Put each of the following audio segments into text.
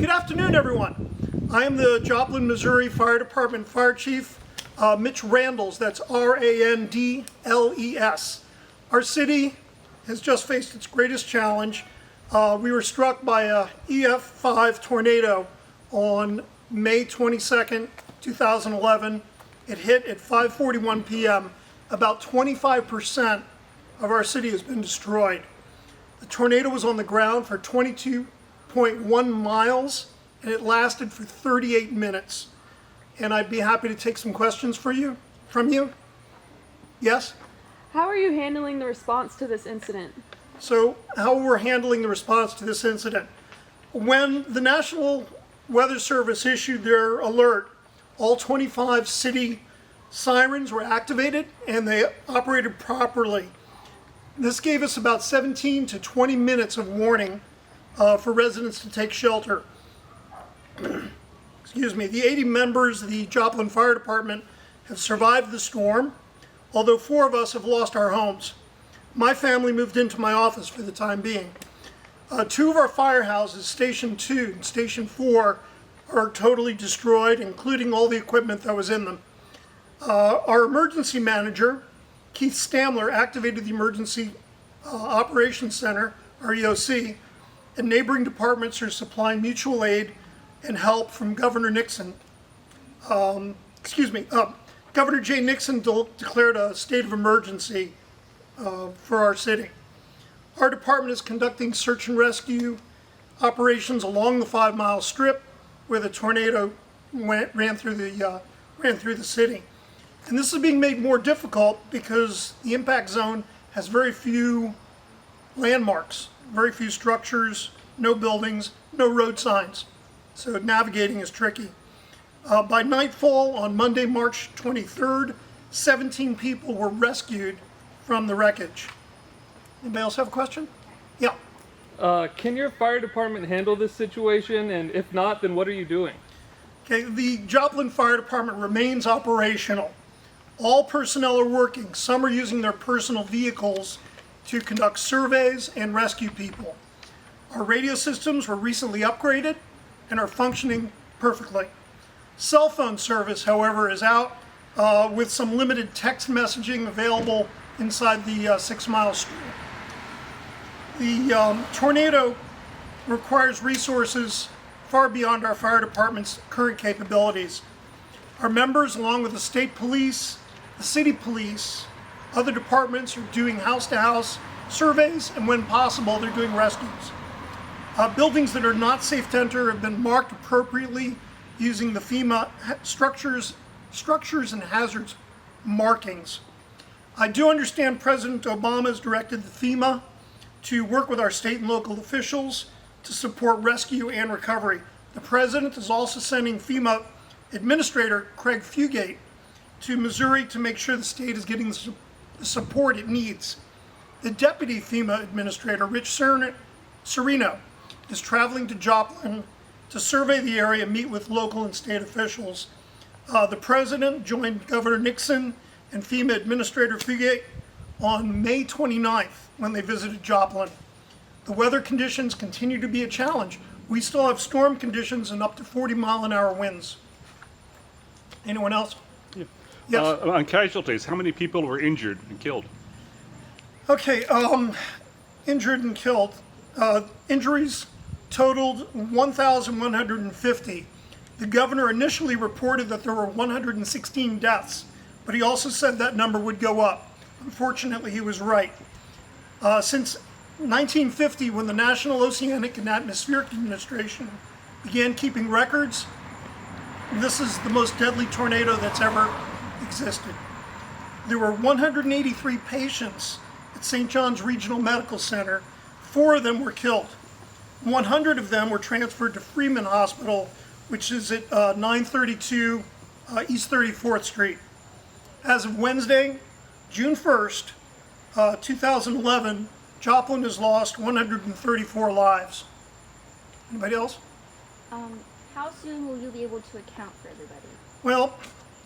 Good afternoon, everyone. I am the Joplin, Missouri Fire Department Fire Chief, Mitch Randles. That's R-A-N-D-L-E-S. Our city has just faced its greatest challenge. We were struck by a EF5 tornado on May 22nd, 2011. It hit at 5:41 p.m. About 25% of our city has been destroyed. The tornado was on the ground for 22.1 miles, and it lasted for 38 minutes. And I'd be happy to take some questions from you. Yes? How are you handling the response to this incident? So, how we're handling the response to this incident. When the National Weather Service issued their alert, all 25 city sirens were activated and they operated properly. This gave us about 17 to 20 minutes of warning for residents to take shelter. Excuse me. The 80 members of the Joplin Fire Department have survived the storm, although 4 of us have lost our homes. My family moved into my office for the time being. 2 of our firehouses, Station 2 and Station 4, are totally destroyed, including all the equipment that was in them. Our emergency manager, Keith Stamler, activated the Emergency Operations Center, or EOC, and neighboring departments are supplying mutual aid and help from Governor Nixon. Governor Jay Nixon declared a state of emergency for our city. Our department is conducting search and rescue operations along the 5-mile strip where the tornado ran through the city. And this is being made more difficult because the impact zone has very few landmarks, very few structures, no buildings, no road signs. So navigating is tricky. By nightfall on Monday, March 23rd, 17 people were rescued from the wreckage. Anybody else have a question? Yeah. Can your fire department handle this situation? And if not, then what are you doing? Okay, the Joplin Fire Department remains operational. All personnel are working. Some are using their personal vehicles to conduct surveys and rescue people. Our radio systems were recently upgraded and are functioning perfectly. Cell phone service, however, is out with some limited text messaging available inside the 6-mile strip. The tornado requires resources far beyond our fire department's current capabilities. Our members, along with the state police, the city police, other departments, are doing house-to-house surveys, and when possible, they're doing rescues. Buildings that are not safe to enter have been marked appropriately using the FEMA structures and hazards markings. I do understand President Obama has directed the FEMA to work with our state and local officials to support rescue and recovery. The President is also sending FEMA Administrator Craig Fugate to Missouri to make sure the state is getting the support it needs. The Deputy FEMA Administrator, Rich Serino, is traveling to Joplin to survey the area and meet with local and state officials. The President joined Governor Nixon and FEMA Administrator Fugate on May 29th when they visited Joplin. The weather conditions continue to be a challenge. We still have storm conditions and up to 40-mile-an-hour winds. Anyone else? Yeah. Yes. On casualties, how many people were injured and killed? Okay, injured and killed. Injuries totaled 1,150. The governor initially reported that there were 116 deaths, but he also said that number would go up. Unfortunately, he was right. Since 1950, when the National Oceanic and Atmospheric Administration began keeping records, this is the most deadly tornado that's ever existed. There were 183 patients at St. John's Regional Medical Center. 4 of them were killed. 100 of them were transferred to Freeman Hospital, which is at 932 East 34th Street. As of Wednesday, June 1st, 2011, Joplin has lost 134 lives. Anybody else? How soon will you be able to account for everybody? Well,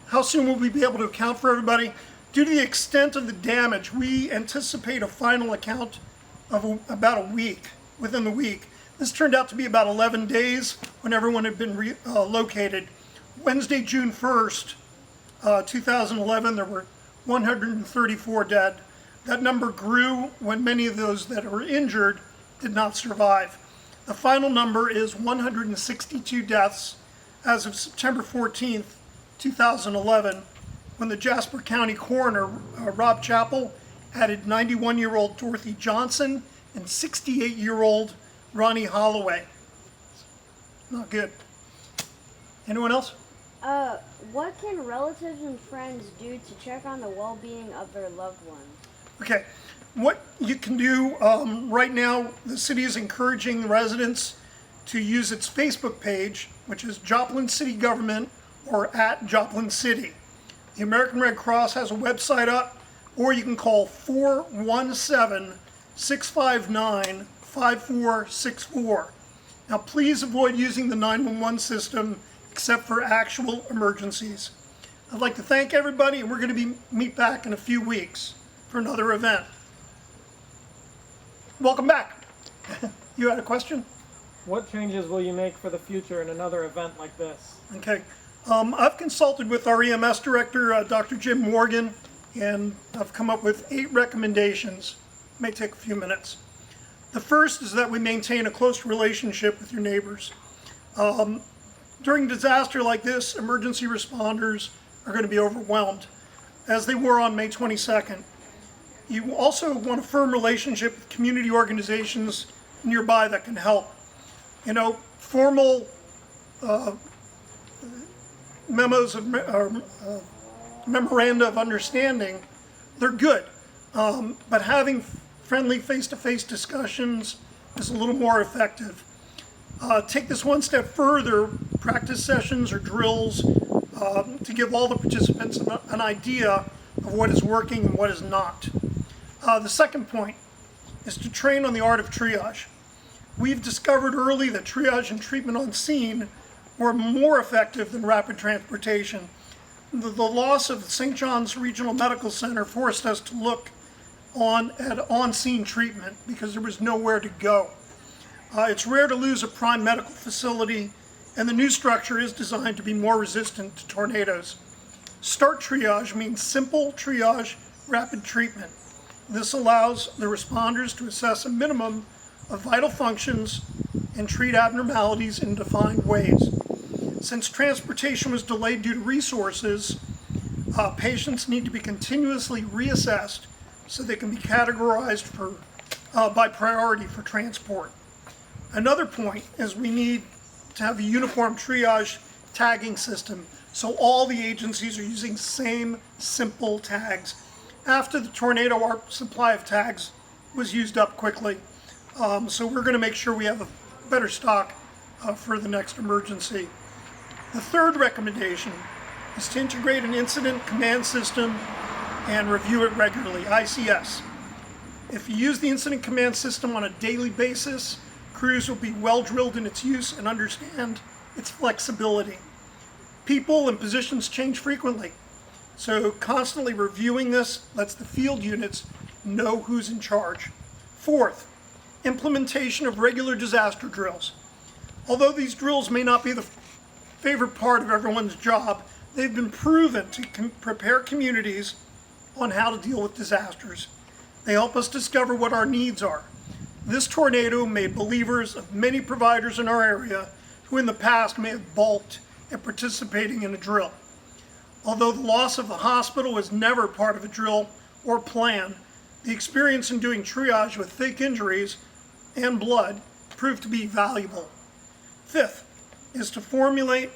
how soon will we be able to account for everybody? Due to the extent of the damage, we anticipate a final account of about a week, within the week. This turned out to be about 11 days when everyone had been located. Wednesday, June 1st, 2011, there were 134 dead. That number grew when many of those that were injured did not survive. The final number is 162 deaths as of September 14th, 2011, when the Jasper County coroner, Rob Chappell, added 91-year-old Dorothy Johnson and 68-year-old Ronnie Holloway. Not good. Anyone else? What can relatives and friends do to check on the well-being of their loved ones? Okay, what you can do right now, the city is encouraging residents to use its Facebook page, which is Joplin City Government or at Joplin City. The American Red Cross has a website up, or you can call 417-659-5464. Now please avoid using the 911 system except for actual emergencies. I'd like to thank everybody, and we're going to meet back in a few weeks for another event. Welcome back. You had a question? What changes will you make for the future in another event like this? Okay. I've consulted with our EMS director, Dr. Jim Morgan, and I've come up with 8 recommendations. It may take a few minutes. The first is that we maintain a close relationship with your neighbors. During a disaster like this, emergency responders are going to be overwhelmed, as they were on May 22nd. You also want a firm relationship with community organizations nearby that can help. You know, formal memos of memoranda of understanding, they're good, but having friendly face-to-face discussions is a little more effective. Take this one step further, practice sessions or drills to give all the participants an idea of what is working and what is not. The second point is to train on the art of triage. We've discovered early that triage and treatment on scene were more effective than rapid transportation. The loss of St. John's Regional Medical Center forced us to look at on-scene treatment because there was nowhere to go. It's rare to lose a prime medical facility, and the new structure is designed to be more resistant to tornadoes. START triage means simple triage, rapid treatment. This allows the responders to assess a minimum of vital functions and treat abnormalities in defined ways. Since transportation was delayed due to resources, patients need to be continuously reassessed so they can be categorized by priority for transport. Another point is we need to have a uniform triage tagging system so all the agencies are using the same simple tags. After the tornado, our supply of tags was used up quickly. So we're going to make sure we have a better stock for the next emergency. The third recommendation is to integrate an incident command system and review it regularly, ICS. If you use the incident command system on a daily basis, crews will be well drilled in its use and understand its flexibility. People and positions change frequently, so constantly reviewing this lets the field units know who's in charge. Fourth, implementation of regular disaster drills. Although these drills may not be the favorite part of everyone's job, they've been proven to prepare communities on how to deal with disasters. They help us discover what our needs are. This tornado made believers of many providers in our area who in the past may have balked at participating in a drill. Although the loss of the hospital was never part of a drill or plan, the experience in doing triage with fake injuries and blood proved to be valuable. Fifth is to formulate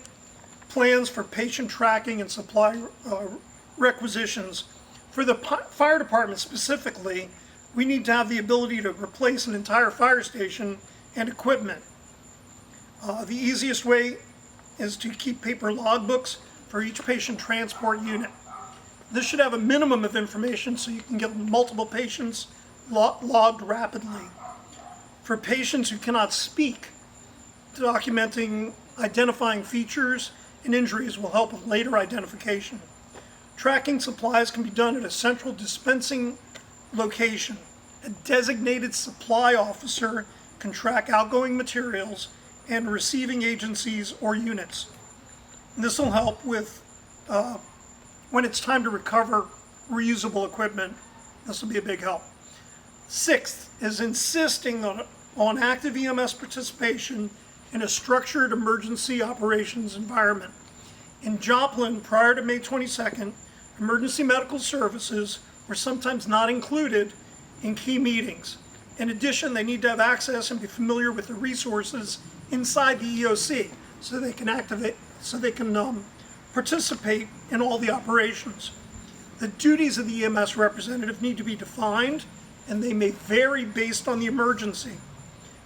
plans for patient tracking and supply requisitions. For the fire department specifically, we need to have the ability to replace an entire fire station and equipment. The easiest way is to keep paper logbooks for each patient transport unit. This should have a minimum of information so you can get multiple patients logged rapidly. For patients who cannot speak, identifying features and injuries will help with later identification. Tracking supplies can be done at a central dispensing location. A designated supply officer can track outgoing materials and receiving agencies or units. This will help with when it's time to recover reusable equipment. This will be a big help. Sixth is insisting on active EMS participation in a structured emergency operations environment. In Joplin, prior to May 22nd, emergency medical services were sometimes not included in key meetings. In addition, they need to have access and be familiar with the resources inside the EOC so they can participate in all the operations. The duties of the EMS representative need to be defined, and they may vary based on the emergency.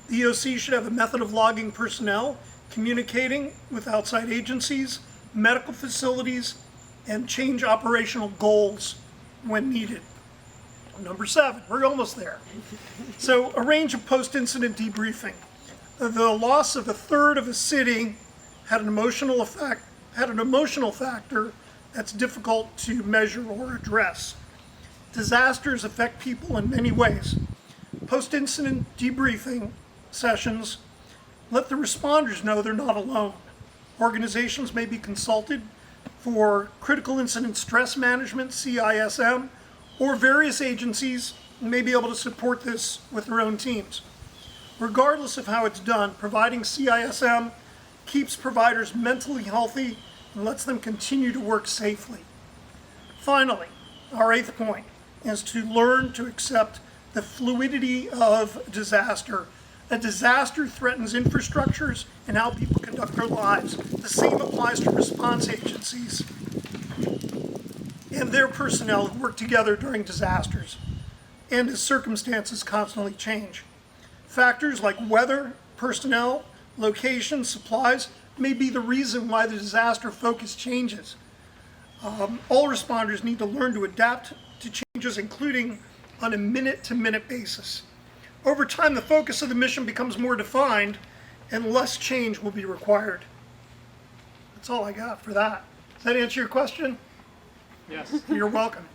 The EOC should have a method of logging personnel, communicating with outside agencies, medical facilities, and change operational goals when needed. Number 7, we're almost there. So arrange a post-incident debriefing. The loss of a third of a city had an emotional factor that's difficult to measure or address. Disasters affect people in many ways. Post-incident debriefing sessions let the responders know they're not alone. Organizations may be consulted for critical incident stress management, CISM, or various agencies may be able to support this with their own teams. Regardless of how it's done, providing CISM keeps providers mentally healthy and lets them continue to work safely. Finally, our 8th point is to learn to accept the fluidity of disaster. A disaster threatens infrastructures and how people conduct their lives. The same applies to response agencies and their personnel who work together during disasters and as circumstances constantly change. Factors like weather, personnel, location, supplies may be the reason why the disaster focus changes. All responders need to learn to adapt to changes, including on a minute-to-minute basis. Over time, the focus of the mission becomes more defined and less change will be required. That's all I got for that. Does that answer your question? Yes. You're welcome.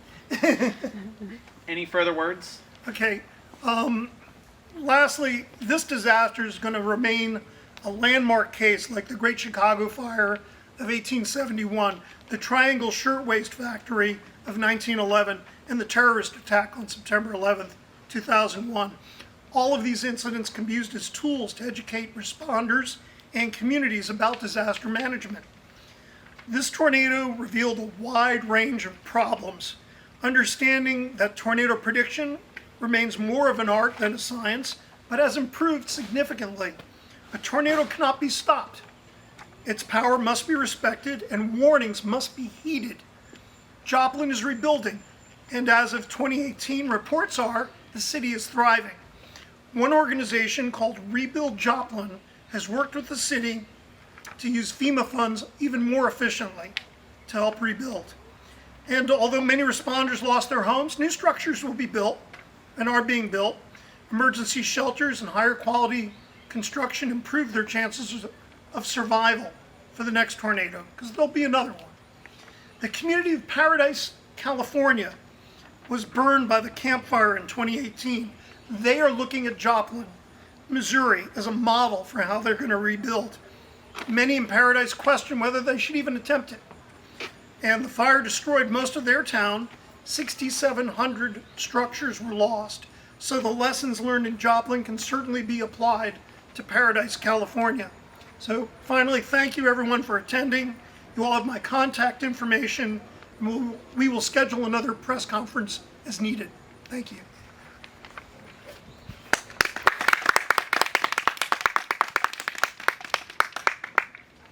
Any further words? Okay. Lastly, this disaster is going to remain a landmark case like the Great Chicago Fire of 1871, the Triangle Shirtwaist Factory of 1911, and the terrorist attack on September 11th, 2001. All of these incidents can be used as tools to educate responders and communities about disaster management. This tornado revealed a wide range of problems. Understanding that tornado prediction remains more of an art than a science, but has improved significantly. A tornado cannot be stopped. Its power must be respected and warnings must be heeded. Joplin is rebuilding, and as of 2018, reports are the city is thriving. One organization called Rebuild Joplin has worked with the city to use FEMA funds even more efficiently to help rebuild. And although many responders lost their homes, new structures will be built and are being built. Emergency shelters and higher quality construction improve their chances of survival for the next tornado, because there'll be another one. The community of Paradise, California was burned by the Camp Fire in 2018. They are looking at Joplin, Missouri as a model for how they're going to rebuild. Many in Paradise question whether they should even attempt it. And the fire destroyed most of their town. 6,700 structures were lost. So the lessons learned in Joplin can certainly be applied to Paradise, California. So finally, thank you everyone for attending. You all have my contact information. We will schedule another press conference as needed. Thank you.